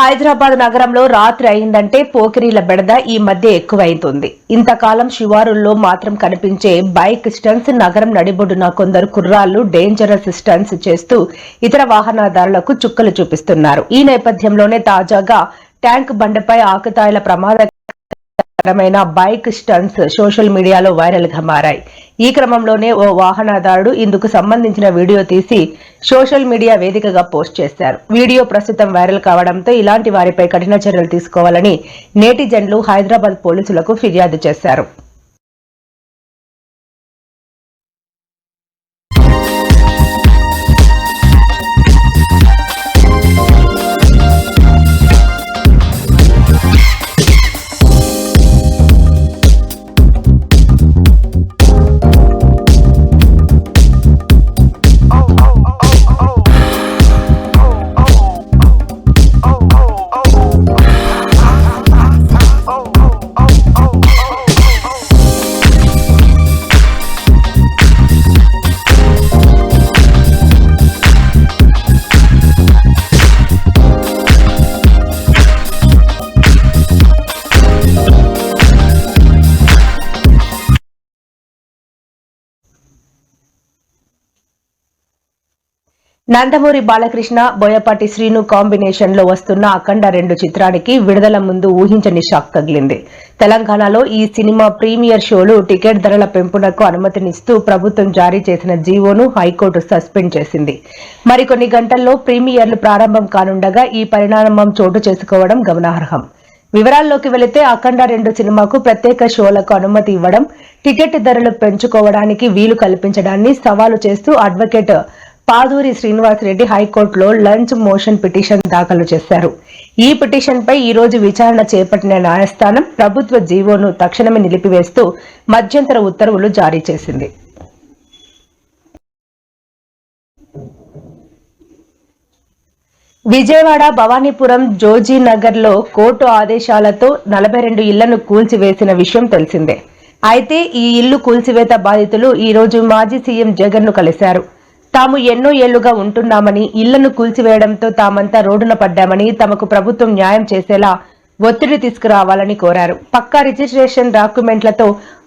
హైదరాబాద్ నగరంలో రాత్రి అయిందంటే పోకిరీల బెడద ఈ మధ్య ఎక్కువైంది. ఇంతకాలం శివారుల్లో మాత్రం కనిపించే బైక్ స్టంట్స్ నగరం నడిబొడ్డున కొందరు కుర్రాళ్లు డేంజరస్ స్టంట్స్ చేస్తూ ఇతర వాహనదారులకు చుక్కలు చూపిస్తున్నారు. ఈ నేపథ్యంలోనే తాజాగా ట్యాంక్ బండపై ఆకతాయిల ప్రమాదకరమైన బైక్ స్టంట్స్ సోషల్ మీడియాలో వైరల్ గా మారాయి. ఈ క్రమంలోనే ఓ వాహనదారుడు ఇందుకు సంబంధించిన వీడియో తీసి సోషల్ మీడియా వేదికగా పోస్ట్ చేశారు. వీడియో ప్రస్తుతం వైరల్ కావడంతో ఇలాంటి వారిపై కఠిన చర్యలు తీసుకోవాలని నెటిజన్లు హైదరాబాద్ పోలీసులకు ఫిర్యాదు చేశారు. నందమూరి బాలకృష్ణ, బోయపాటి శ్రీను కాంబినేషన్ లో వస్తున్న అఖండ 2 చిత్రానికి విడుదల ముందు ఊహించని షాక్ తగిలింది. తెలంగాణలో ఈ సినిమా ప్రీమియర్ షోలు టికెట్ ధరల పెంపునకు అనుమతినిస్తూ ప్రభుత్వం జారీ చేసిన జీవోను హైకోర్టు సస్పెండ్ చేసింది. మరికొన్ని గంటల్లో ప్రీమియర్లు ప్రారంభం కానుండగా ఈ పరిణామం చోటు చేసుకోవడం గమనార్హం. వివరాల్లోకి వెళితే అఖండ 2 సినిమాకు ప్రత్యేక షోలకు అనుమతి ఇవ్వడం, టికెట్ ధరలు పెంచుకోవడానికి వీలు కల్పించడాన్ని సవాలు చేస్తూ అడ్వకేట్ పాదూరి శ్రీనివాసరెడ్డి హైకోర్టులో లంచ్ మోషన్ పిటిషన్ దాఖలు చేశారు. ఈ పిటిషన్పై ఈ రోజు విచారణ చేపట్టిన న్యాయస్థానం ప్రభుత్వ జీవోను తక్షణమే నిలిపివేస్తూ మధ్యంతర ఉత్తర్వులు జారీ చేసింది. విజయవాడ భవానీపురం జోజీనగర్ లో కోర్టు ఆదేశాలతో 42 ఇళ్లను కూల్చివేసిన విషయం తెలిసిందే. అయితే ఈ ఇల్లు కూల్చివేత బాధితులు ఈ రోజు మాజీ సీఎం జగన్ ను కలిశారు. తాము ఎన్నో ఏళ్లుగా ఉంటున్నామని, ఇళ్లను కూల్చివేయడంతో తామంతా రోడ్డున పడ్డామని, తమకు ప్రభుత్వం న్యాయం చేసేలా ఒత్తిడి తీసుకురావాలని కోరారు. పక్కా రిజిస్ట్రేషన్ డాక్యుమెంట్లతో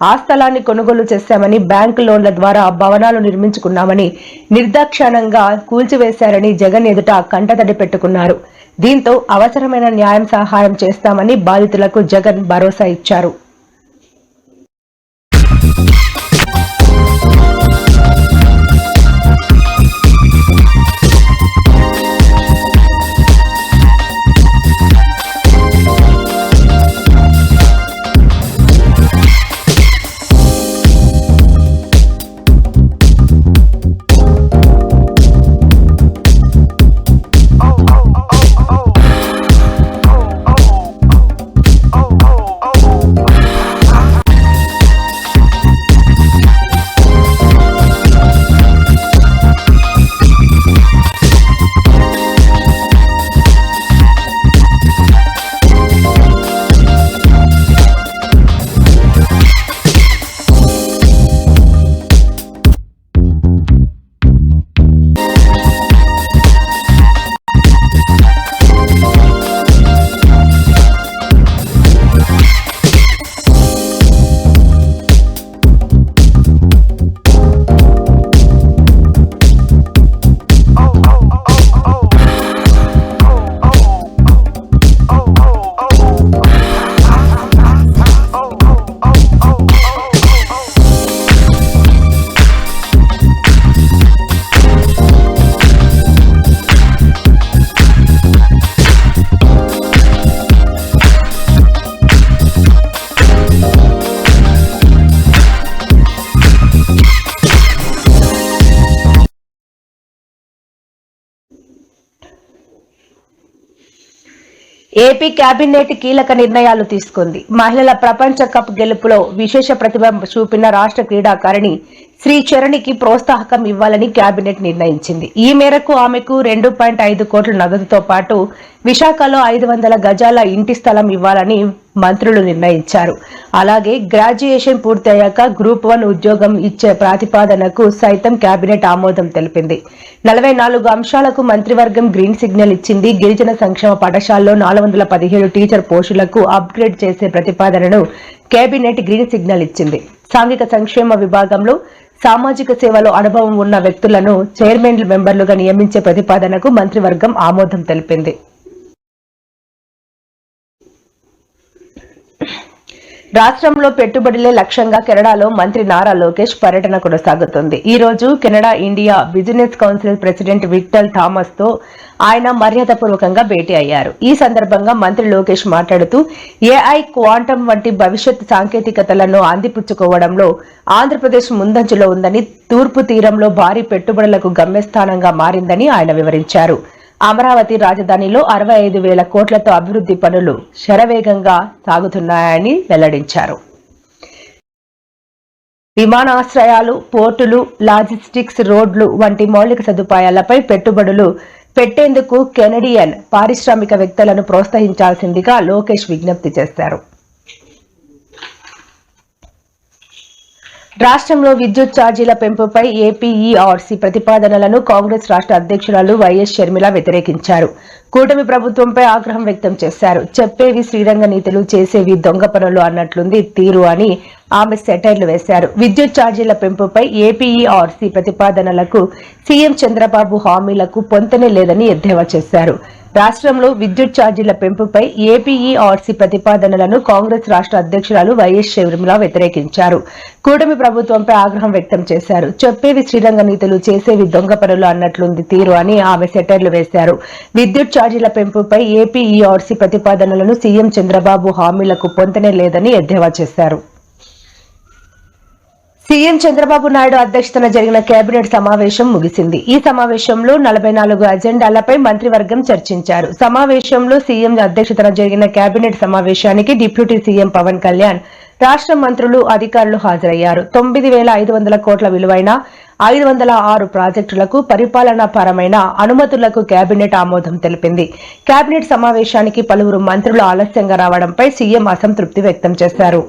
ఆ స్థలాన్ని కొనుగోలు చేశామని, బ్యాంకు లోన్ల ద్వారా భవనాలు నిర్మించుకున్నామని నిర్దాక్షిణ్యంగా కూల్చివేశారని జగన్ ఎదుట కంటతడి పెట్టుకున్నారు. దీంతో అవసరమైన న్యాయం సహాయం చేస్తామని బాధితులకు జగన్ భరోసా ఇచ్చారు. ఏపీ కేబినెట్ కీలక నిర్ణయాలు తీసుకుంది. మహిళల ప్రపంచ కప్ గెలుపులో విశేష ప్రతిభ చూపిన రాష్ట్ర క్రీడాకారిణి శ్రీ చరణికి ప్రోత్సాహకం ఇవ్వాలని కేబినెట్ నిర్ణయించింది. ఈ మేరకు ఆమెకు 2.5 కోట్ల నగదుతో పాటు విశాఖలో 500 గజాల ఇంటి స్థలం ఇవ్వాలని మంత్రులు నిర్ణయించారు. అలాగే గ్రాడ్యుయేషన్ పూర్తయ్యాక గ్రూప్ 1 ఉద్యోగం ఇచ్చే ప్రతిపాదనకు సైతం కేబినెట్ ఆమోదం తెలిపింది. 44 అంశాలకు మంత్రివర్గం గ్రీన్ సిగ్నల్ ఇచ్చింది. గిరిజన సంక్షేమ పాఠశాలలో 417 టీచర్ పోస్టులకు అప్గ్రేడ్ చేసే ప్రతిపాదనను కేబినెట్ గ్రీన్ సిగ్నల్ ఇచ్చింది. సాంఘిక సంక్షేమ విభాగంలో సామాజిక సేవలో అనుభవం ఉన్న వ్యక్తులను చైర్మన్ మెంబర్లుగా నియమించే ప్రతిపాదనకు మంత్రివర్గం ఆమోదం తెలిపింది. రాష్ట్రంలో పెట్టుబడులే లక్ష్యంగా కెనడాలో మంత్రి నారా లోకేష్ పర్యటన కొనసాగుతుంది. ఈ రోజు Canada India business council president Victor Thomas తో ఆయన మర్యాదపూర్వకంగా భేటీ అయ్యారు. ఈ సందర్భంగా మంత్రి లోకేష్ మాట్లాడుతూ ఏఐ, క్వాంటం వంటి భవిష్యత్ సాంకేతికతలను అందిపుచ్చుకోవడంలో ఆంధ్రప్రదేశ్ ముందంజలో ఉందని, తూర్పు తీరంలో భారీ పెట్టుబడులకు గమ్యస్థానంగా మారిందని ఆయన వివరించారు. అమరావతి రాజధానిలో 65,000 కోట్లతో అభివృద్ధి పనులు శరవేగంగా సాగుతున్నాయని వెల్లడించారు. విమానాశ్రయాలు, పోర్టులు, లాజిస్టిక్స్, రోడ్లు వంటి మౌలిక సదుపాయాలపై పెట్టుబడులు పెట్టేందుకు కెనడియన్ పారిశ్రామికవేత్తలను ప్రోత్సహించాల్సిందిగా లోకేష్ విజ్ఞప్తి చేశారు. రాష్ట్రంలో విద్యుత్ ఛార్జీల పెంపుపై ఏపీఈఆర్సీ ప్రతిపాదనలను కాంగ్రెస్ రాష్ట్ర అధ్యక్షురాలు వైఎస్ షర్మిల వ్యతిరేకించారు. కూటమి ప్రభుత్వంపై ఆగ్రహం వ్యక్తం చేశారు. చెప్పేవి శ్రీరంగ నీతులు, చేసేవి దొంగ పనులు అన్నట్లుంది తీరు అని ఆమె సెటైర్లు వేశారు. విద్యుత్ ఛార్జీల పెంపుపై ఏపీఈఆర్సీ ప్రతిపాదనలకు సీఎం చంద్రబాబు హామీలకు పొంతనే లేదని ఎద్దేవా చేశారు. రాష్ట్రంలో విద్యుత్ ఛార్జీల పెంపుపై ఏపీఈఆర్సీ ప్రతిపాదనలను కాంగ్రెస్ రాష్ట్ర అధ్యక్షురాలు వైఎస్ షర్మిల వ్యతిరేకించారు. కూటమి ప్రభుత్వంపై ఆగ్రహం వ్యక్తం చేశారు. చెప్పేవి శ్రీరంగ నీతులు, చేసేవి దొంగ పనులు అన్నట్లుంది తీరు అని ఆమె సెటైర్లు వేశారు. విద్యుత్ ఛార్జీల పెంపుపై ఏపీఈఆర్సీ ప్రతిపాదనలను సీఎం చంద్రబాబు హామీలకు పొంతనే లేదని ఎద్దేవా చేశారు. సీఎం చంద్రబాబు నాయుడు అధ్యక్షతన జరిగిన కేబినెట్ సమావేశం ముగిసింది. ఈ సమావేశంలో 44 అజెండాలపై మంత్రివర్గం చర్చించారు. సమావేశంలో సీఎం అధ్యక్షతన జరిగిన కేబినెట్ సమావేశానికి డిప్యూటీ సీఎం పవన్ కళ్యాణ్, రాష్ట్ర మంత్రులు, అధికారులు హాజరయ్యారు. 9,500 కోట్ల విలువైన 506 ప్రాజెక్టులకు పరిపాలనా పరమైన అనుమతులకు కేబినెట్ ఆమోదం తెలిపింది. కేబినెట్ సమావేశానికి పలువురు మంత్రులు ఆలస్యంగా రావడంపై సీఎం అసంతృప్తి వ్యక్తం చేశారు.